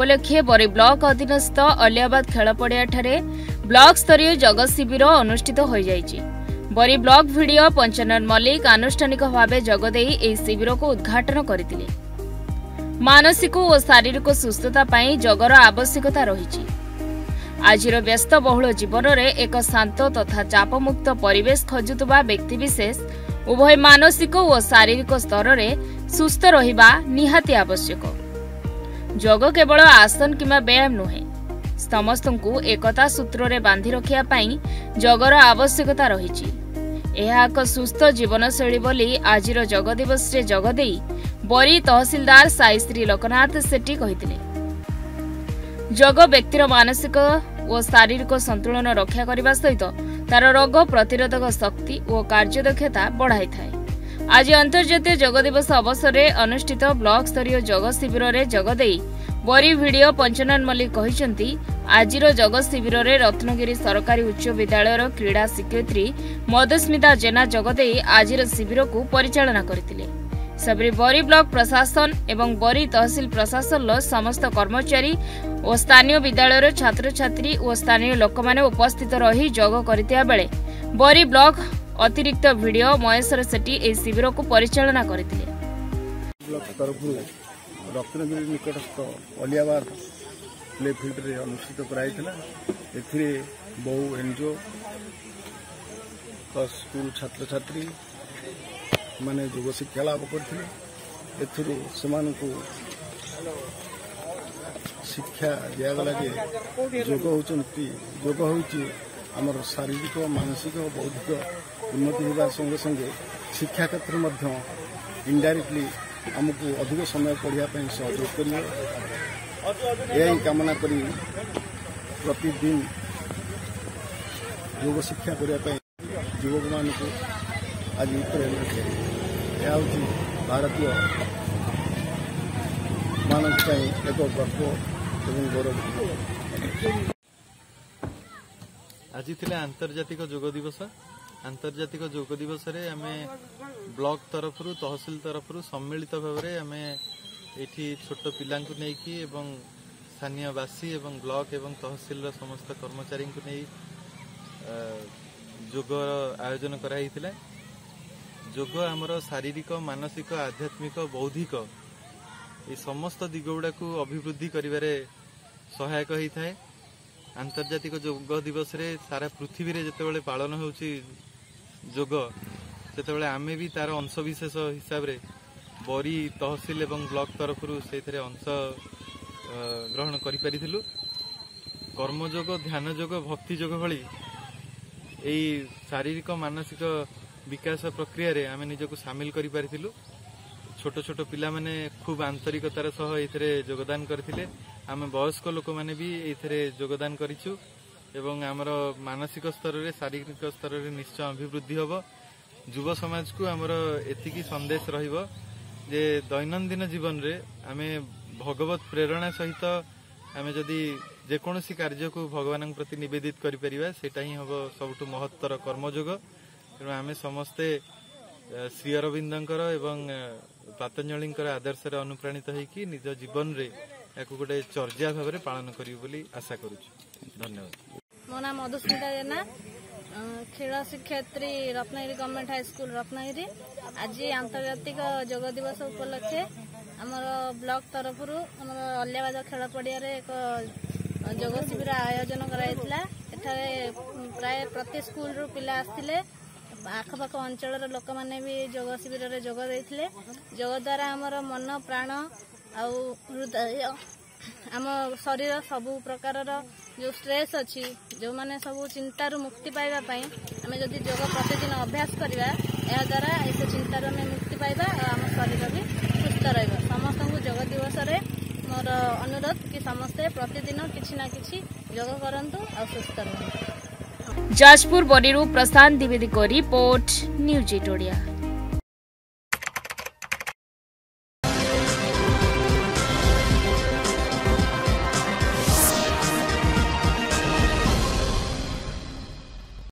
उपलक्षे बरी ब्लॉक अधीनस्थ अलियाबाद खेल पड़िया ठारे ब्लॉक स्तरीय जग शिविर अनुष्ठित हो जाइछि। बरी ब्लॉक वीडियो पंचानन मल्लिक आनुष्ठानिक भाव जगदेई एही शिविर को उद्घाटन करथिले। मानसिक और शारीरिक सुस्थता पाई जगर आवश्यकता रही। आजिर व्यस्त बहुल जीवन में एक शांत तथा चापमुक्त परिवेश खोजुवा व्यक्तिविशेष उभय मानसिक और शारीरिक स्तर में सुस्थ रहिबा निहाती आवश्यक। जग केवल आसन किंवा व्यायाम नुहे, समस्त को एकता सूत्र रे बांधि रखिया पाई जगर आवश्यकता रही। एक सुस्थ जीवनशैली बोली आजिर जग दिवस रे जगदेई बरी तहसीलदार साई श्री लोकनाथ सेठी कहिथिले। जग व्यक्तिर मानसिक और शारीरिक संतुलन रक्षा करने सहित तार रोग प्रतिरोधक शक्ति और कार्यदक्षता बढ़ाई थाए। आज अंतर्जातीय जग दिवस अवसर में अनुष्ठित ब्लॉक स्तरीय जग शिविर में जगदेई बरी वीडियो पंचानन मल्लिक कहिसेंती आजिर जग शिविर में रत्नगिरी सरकारी उच्च विद्यालय क्रीड़ा शिक्षयित्री मधुस्मिता जेना जगदेई आजिर शिविर को परिचालना करथिले। सबरी बरी ब्लॉक प्रशासन एवं बरी तहसील प्रशासन समस्त कर्मचारी और स्थानीय विद्यालय छात्र छात्री और स्थानीय लोक माने उपस्थित रही जग करथिया बेले बरी ब्लॉक अतिरिक्त वीडियो महेश्वर सेठी ए शिविर को परिचालना करथिले। ब्लॉक तरफ रत्नगिरी निकटस्थ अलियाबाद प्ले फील्ड रे अनुष्ठित कराइथिला। एथिरे बहु एनजीओ स्कूल छात्र छात्री माने योग शिक्षा लाभ करथिले। एथिरे सेमानकु शिक्षा दियागला जे योग होउची हमर शारीरिक मानसिक और बौद्धिक उन्नति होगा संगे संगे शिक्षा क्षेत्र में इनडायरेक्टली आमको अधिक समय पढ़िया सहयोग करियो। यही कामना करी प्रतिदिन योग शिक्षा करने युवक मान को आज यह भारतीय मानव एक गर्व एवं गौरव। आज थिला आंतर्जातिक योग दिवस। आंतर्जातिक योग दिवस रे आमे ब्लॉक तरफ तहसील तरफ सम्मिलित भाव में आमे एठी छोट पिला नहीं एवं स्थानीय बासी एवं ब्लॉक एवं तहसील समस्त कर्मचारी को नहीं योग आयोजन कराई थिला। योग आमर शारीरिक मानसिक आध्यात्मिक बौद्धिक ये समस्त दिग गुड़ा को अभिवृद्धि करिवारे सहायक होता है। आंतर्जातिक योग दिवस रे सारा पृथ्वी रे जेतेबेले पालन होउची योग सेतेबेले आमे भी तार अंशविशेष हिसाब रे बरी तहसील एवं ब्लॉक तरफ से अंश ग्रहण करि परिथिलु। कर्मयोग ध्यान योग भक्ति योग भली एई शारीरिक मानसिक विकास प्रक्रिया रे आमे निजको सामिल करि परिथिलु। छोट छोट पिला माने खूब आंतरिकतार सह एथिरे योगदान करथिले। आमे वयस्क लोक माने भी एथिरे योगदान करिछु एवं आमर मानसिक स्तर रे शारीरिक स्तर रे निश्चय अभिवृद्धि होबो। युव समाज को आमर एतिकी संदेश रहिबो जे दैनंदिन जीवन रे आमे भगवत प्रेरणा सहित आमे जदि जेकोसी कार्य को भगवान प्रति निवेदित करि परिबा सेटा ही होबो सबटु महत्तर कर्मयोग। तेणु आमे समस्ते श्री अरविंदंकर एवं पतंजलि आदर्श अनुप्राणित होइकि निज जीवन रे याकु गोटे चर्या भाव में पालन करियो बोली आशा करूछु। धन्यवाद। मो नाम मधुस्मिता जेना, खेल शिक्षयित्री Ratnagiri government high school Ratnagiri. आज आंतर्जातिक योग दिवस उपलक्षे आमर ब्लॉक तरफ आमर अलियाबाद खेल पड़िया एक योग शिविर आयोजन कराइथिला। एठारे प्राय प्रति स्कूल रु पिला आस्थिले। आखपाख अंचल लोक माने भी योग शिविर रे योग देइथिले। योग द्वारा आमर मन प्राण आउ हृदय आम शरीर सबु प्रकार जो स्ट्रेस अच्छी जो माने सबु चिंतारू मुक्ति पाइबा पई आमे जदि योग प्रतिदिन अभ्यास करबा या द्वारा ऐसे चिंतारू आमे मुक्ति पाइबा और आम शरीर भी सुस्थ रहबा। समस्त को योग दिवस रे मोर अनुरोध कि समस्ते प्रतिदिन किछि ना किछि योग करंतु और सुस्थ रहंतु। जाजपुर बरीरू प्रशांत द्विवेदी को रिपोर्ट, न्यूज 8 ओडिया।